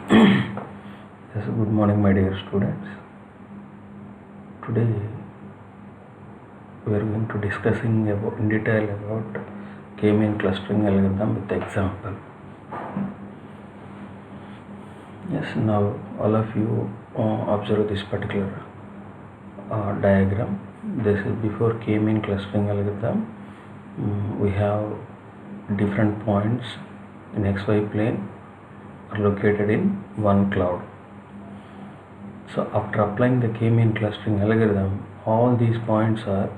Yes, good morning, my dear students. Today we are going to discussing in detail about K-mean clustering algorithm with example. Yes, now all of you observe this particular diagram. This is before K-mean clustering algorithm. We have different points in XY plane are located in one cloud. So after applying the K-mean clustering algorithm, all these points are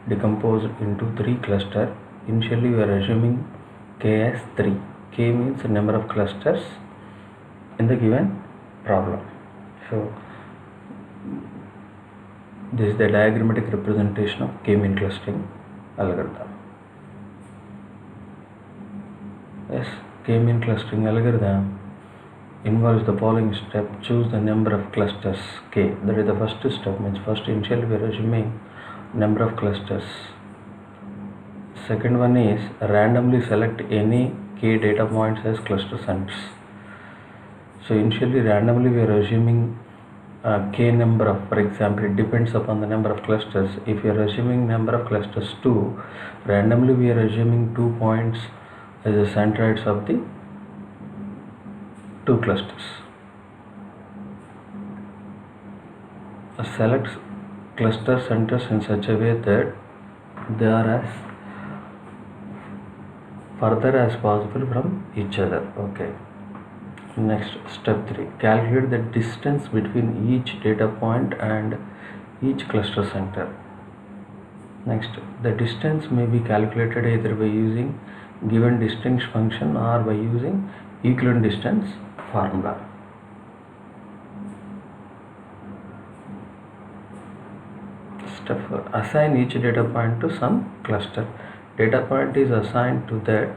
decomposed into three clusters. Initially we are assuming K as 3. K means the number of clusters in the given problem. So this is the diagrammatic representation of K-mean clustering algorithm. Yes, K-mean clustering algorithm involves the following step. Choose the number of clusters K. That is the first step. Means first initially we are assuming number of clusters. Second one is randomly select any K data points as cluster centers. So initially randomly we are assuming K number of, for example, it depends upon the number of clusters. If you are assuming number of clusters 2, randomly we are assuming 2 points as the centroids of the 2 clusters. Select cluster centers in such a way that they are as further as possible from each other. Okay. Next, step 3. Calculate the distance between each data point and each cluster center. Next, the distance may be calculated either by using given distance function or by using equivalent distance formula. Step 4. Assign each data point to some cluster. Data point is assigned to that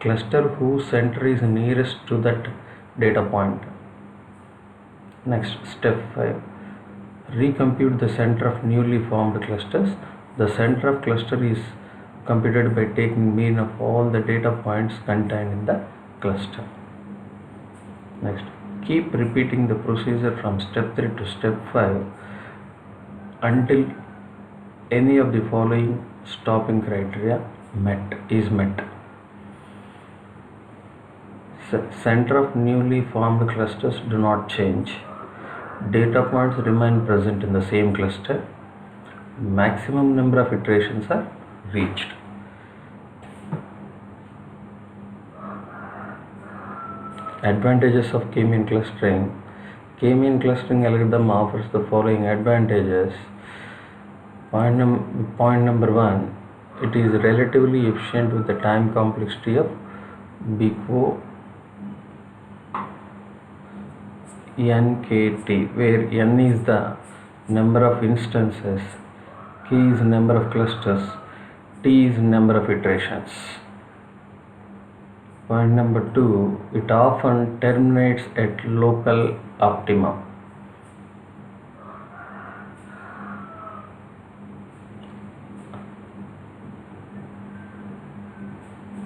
cluster whose center is nearest to that data point. Next, step 5. Recompute the center of newly formed clusters. The center of cluster is computed by taking mean of all the data points contained in the cluster. Next, keep repeating the procedure from step 3 to step 5 until any of the following stopping criteria is met. Center of newly formed clusters do not change. Data points remain present in the same cluster. Maximum number of iterations are reached. Advantages of K-mean clustering. K-mean clustering algorithm offers the following advantages. Point number 1, it is relatively efficient with the time complexity of big O NKT, where N is the number of instances, K is number of clusters, T is number of iterations. Point number 2, it often terminates at local optimum.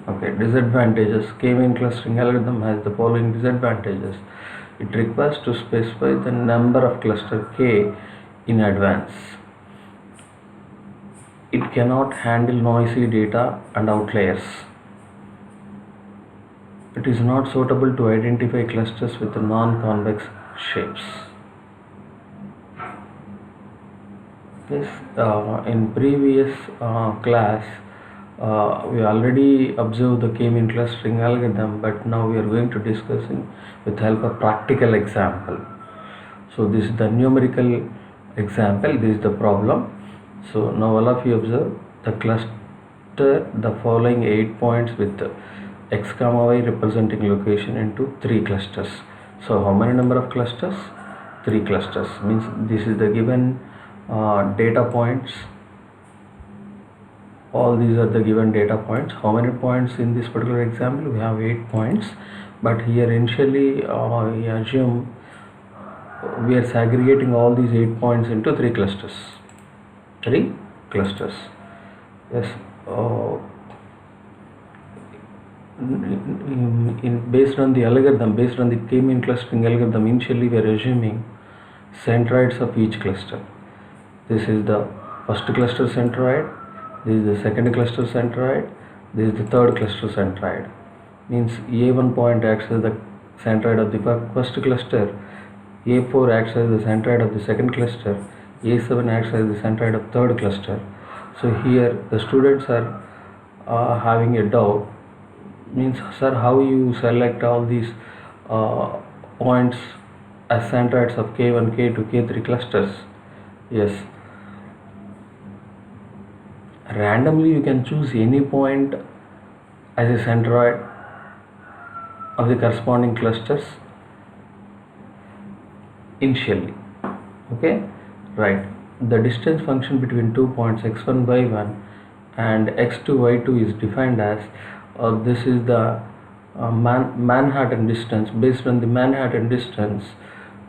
Okay, disadvantages. K-mean clustering algorithm has the following disadvantages. It requires to specify the number of cluster K in advance. It cannot handle noisy data and outliers. It is not suitable to identify clusters with non-convex shapes. Yes, in previous class we already observed the K-mean clustering algorithm, but now we are going to discussing with help of practical example. So this is the numerical example, this is the problem. So now all of you observe the cluster, the following 8 points with x comma y representing location into 3 clusters. So how many number of clusters? 3 clusters. Means this is the given data points. All these are the given data points. How many points in this particular example? We have 8 points, but here initially we assume we are segregating all these 8 points into 3 clusters. 3 clusters. Yes. based on the algorithm, based on the k-mean clustering algorithm, initially we are assuming centroids of each cluster. This is the first cluster centroid, this is the second cluster centroid, this is the third cluster centroid. Means A1 point acts as the centroid of the first cluster, A4 acts as the centroid of the second cluster, A7 acts as the centroid of third cluster. So here the students are having a doubt, means sir, how you select all these uh, points as centroids of K1, K2, K3 clusters? Yes, randomly you can choose any point as a centroid of the corresponding clusters initially. Okay, right. The distance function between 2 points x1 y1 and x2 y2 is defined as this is the Manhattan distance. Based on the Manhattan distance,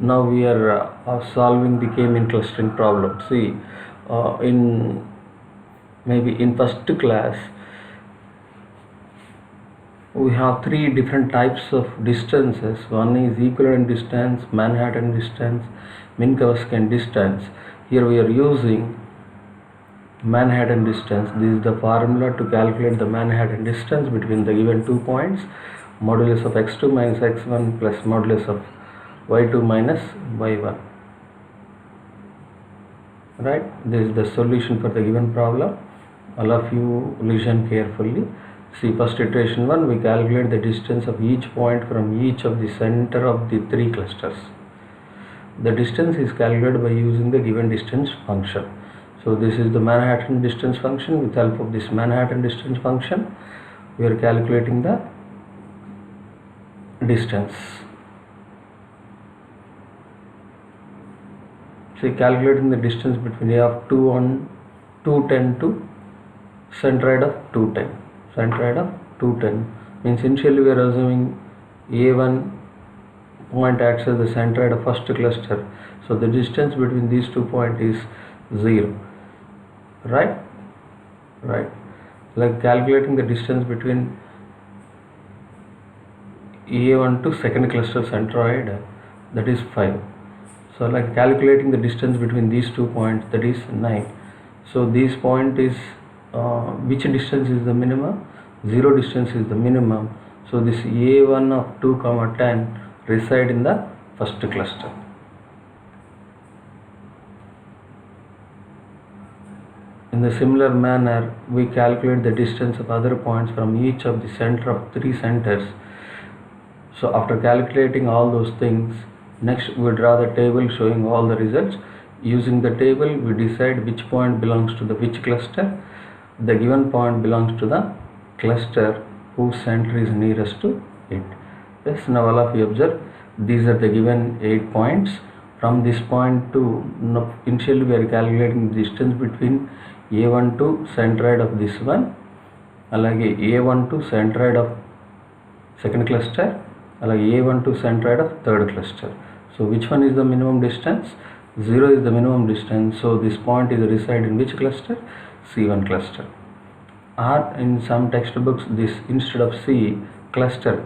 now we are solving the k-mean clustering problem. See, in maybe in first class we have three different types of distances. One is equivalent distance, Manhattan distance, Minkowski distance. Here we are using Manhattan distance. This is the formula to calculate the Manhattan distance between the given 2 points, modulus of x2 minus x1 plus modulus of y2 minus y1. Right, this is the solution for the given problem. All of you listen carefully. See, first iteration 1, we calculate the distance of each point from each of the center of the three clusters. The distance is calculated by using the given distance function. So this is the Manhattan distance function. With help of this Manhattan distance function, we are calculating the distance. See, calculating the distance between A of 2 on 210 to centroid of 210. Centroid of 210 means initially we are assuming A1 point acts as the centroid of first cluster. So the distance between these 2 points is 0. Right? Right. Like calculating the distance between A1 to second cluster centroid, that is 5. So like calculating the distance between these 2 points, that is 9. So this point is which distance is the minimum? 0 distance is the minimum. So this A1 of 2 comma 10 reside in the first cluster. In the similar manner, we calculate the distance of other points from each of the center of three centers. So after calculating all those things, next we draw the table showing all the results. Using the table, we decide which point belongs to the which cluster. The given point belongs to the cluster whose center is nearest to it. Yes, now all of you observe, these are the given 8 points. From this point to, initially we are calculating the distance between A1 to centroid of this one, alage A1 to centroid of second cluster, alage A1 to centroid of third cluster. So which one is the minimum distance? 0 is the minimum distance. So this point is reside in which cluster? C1 cluster. Or in some textbooks, this instead of C, cluster.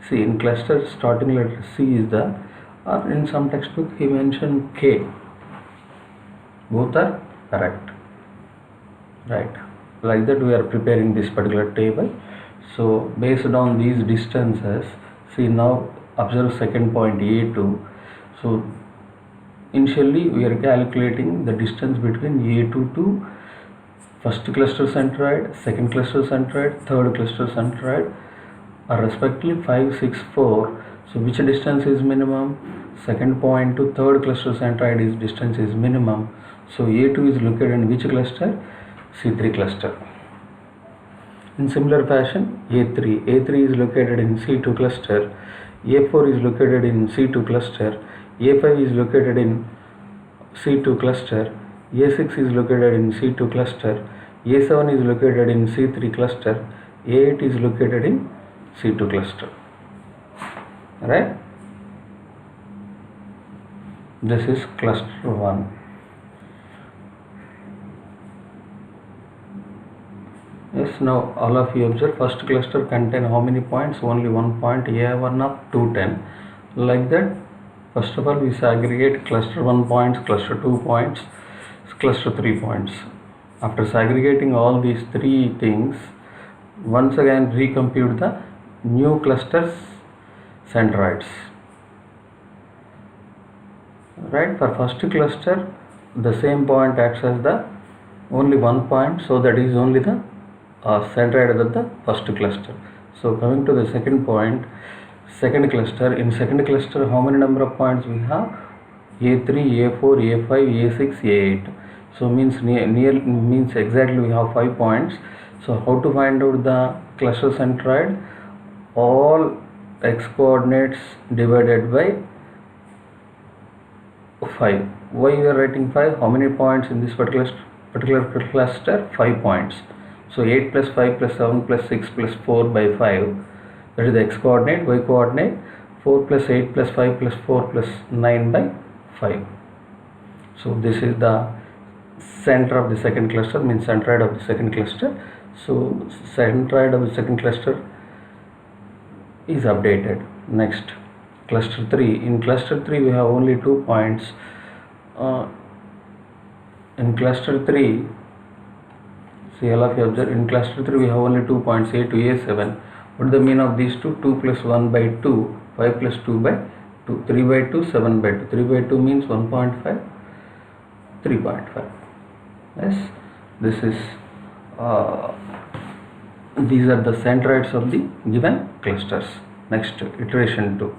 See, in cluster starting letter C is the, or in some textbook he mentioned K. Both are correct. Right. Like that we are preparing this particular table. So based on these distances, see now observe second point A2. So initially we are calculating the distance between A2 to first cluster centroid, second cluster centroid, third cluster centroid are respectively 5, 6, 4. So which distance is minimum? Second point to third cluster centroid is distance is minimum. So A2 is located in which cluster? C3 cluster. In similar fashion, A3 is located in C2 cluster, A4 is located in C2 cluster, A5 is located in C2 cluster, A6 is located in C2 cluster, A7 is located in C3 cluster, A8 is located in C2 cluster. Right? This is cluster 1. Yes, now all of you observe, first cluster contain how many points? Only one point, A1 up to 10. Like that, first of all we segregate cluster 1 points, cluster 2 points, cluster 3 points. After segregating all these three things, once again recompute the new clusters centroids. Right, for first cluster the same point acts as the only one point, so that is only the centroid of the first cluster. So coming to the second point, second cluster, in second cluster how many number of points we have? A3, A4, A5, A6, A8. So means means exactly we have 5 points. So how to find out the cluster centroid? All x coordinates divided by 5. Why we are writing 5? How many points in this particular cluster? 5 points. So 8 plus 5 plus 7 plus 6 plus 4 by 5, that is the x coordinate. Y coordinate 4 plus 8 plus 5 plus 4 plus 9 by 5. So this is the center of the second cluster, means centroid of the second cluster. So centroid of the second cluster is updated. Next, cluster 3. In cluster 3 we have only 2 points. In cluster 3, see all of you observe, in cluster 3 we have only 2 points, A to A7. What is the mean of these two? 2 plus 1 by 2, 5 plus 2 by 2, 3 by 2, 7 by 2. 3 by 2 means 1.5, 3.5. Yes, this is these are the centroids of the given clusters. Next, iteration 2.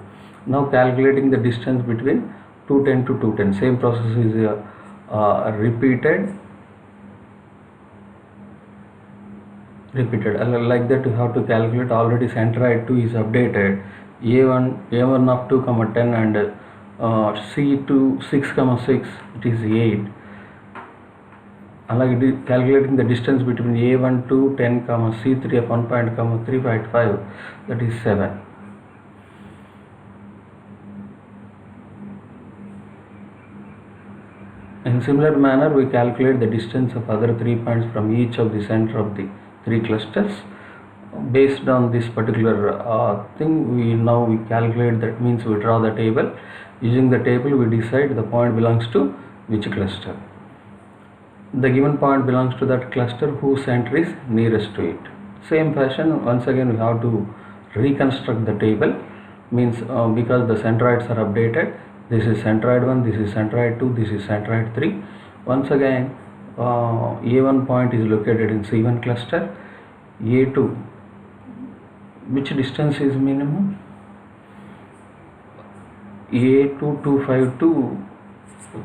Now calculating the distance between 210 to 210. Same process is repeated. Like that you have to calculate. Already centroid 2 is updated. A1 of 2 comma 10 and C2 6 comma 6, it is 8. Already calculating the distance between A1 to 10 comma C3 of 1 point comma 3.5, that is 7. In similar manner we calculate the distance of other 3 points from each of the center of the 3 clusters. Based on this particular thing, we calculate, that means we draw the table. Using the table we decide the point belongs to which cluster. The given point belongs to that cluster whose center is nearest to it. Same fashion, once again we have to reconstruct the table, means because the centroids are updated. This is centroid 1, this is centroid 2, this is centroid 3. Once again A1 point is located in C1 cluster. A2, which distance is minimum? A2 252,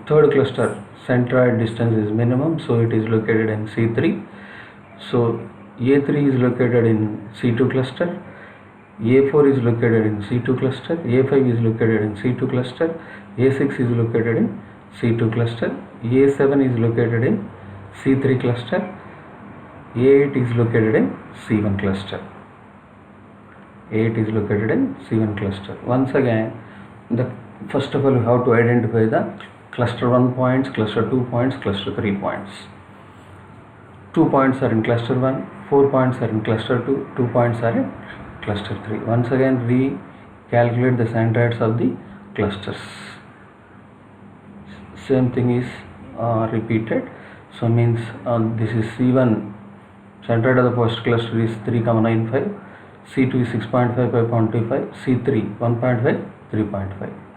third cluster centroid distance is minimum, so it is located in C3. So A3 is located in C2 cluster, A4 is located in C2 cluster, A5 is located in C2 cluster, A6 is located in C2 cluster, A7 is located in C3 cluster, A8 is located in C1 cluster. A8 is located in C1 cluster. Once again, first of all you have to identify the cluster 1 points, cluster 2 points, cluster 3 points. 2 points are in cluster 1, 4 points are in cluster 2, 2 points are in cluster 3. Once again recalculate the centroids of the clusters. Same thing is repeated. So means this is C1, centroid of the first cluster is 3,95, C2 is 6.5 by 0.25, C3 1.5, 3.5.